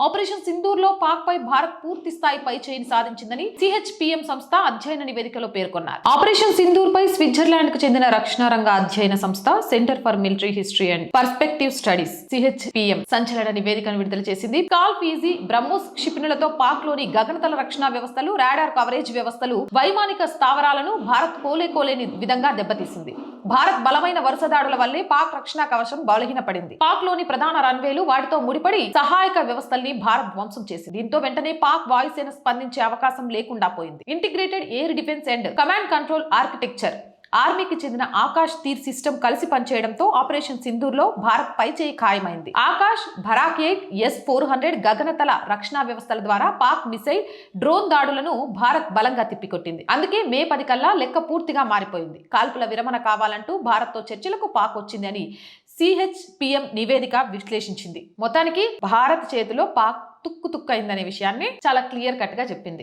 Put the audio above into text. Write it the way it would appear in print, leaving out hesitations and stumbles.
Operation Sindoor లో పాక్ పై భారత్ పూర్తి స్థాయి పై చేయిని సాధించిందని సిహెచ్పిఎం సంస్థ అధ్యయన నివేదికలో పేర్కొన్నారు. ఆపరేషన్ సింధూర్ పై స్విట్జర్లాండ్ కు చెందిన రక్షణ రంగ అధ్యయన సంస్థ center for military history and perspective studies C H P M సంచలన నివేదికను విడుదల చేసింది. కాల్ ఫీజీ, బ్రహ్మోస్ క్షిపణులతో పాక్ లోని గగనతల రక్షణ వ్యవస్థలు, రాడార్ కవరేజ్ వ్యవస్థలు, వైమానిక స్థావరాలను భారత్ కోలేని విధంగా దెబ్బతీసింది. భారత్ బలమైన వరుస దాడుల వల్లే పాక్ రక్షణ కవచం బలహీనపడింది. పాక్ లోని ప్రధాన రన్వేలు, వాటితో ముడిపడి సహాయక వ్యవస్థల్ని భారత్ ధ్వంసం చేసింది. దీంతో వెంటనే పాక్ వాయుసేన స్పందించే అవకాశం లేకుండా పోయింది. Integrated air defence and command control architecture ఆర్మీకి చెందిన ఆకాష్ తీర్ సిస్టమ్ కలిసి పనిచేయడంతో ఆపరేషన్ సింధూర్ లో భారత్ పై చేయి ఖాయమైంది. ఆకాష్, బరాక్ 8, S-400 గగనతల రక్షణ వ్యవస్థల ద్వారా పాక్ మిసైల్, డ్రోన్ దాడులను భారత్ బలంగా తిప్పికొట్టింది. అందుకే మే 10 కల్లా లెక్క పూర్తిగా మారిపోయింది. కాల్పుల విరమణ కావాలంటూ భారత్ తో చర్చలకు పాక్ వచ్చింది అని సిహెచ్పిఎం నివేదిక విశ్లేషించింది. మొత్తానికి భారత్ చేతిలో పాక్ తుక్కు అయిందనే విషయాన్ని చాలా క్లియర్ కట్ గా చెప్పింది.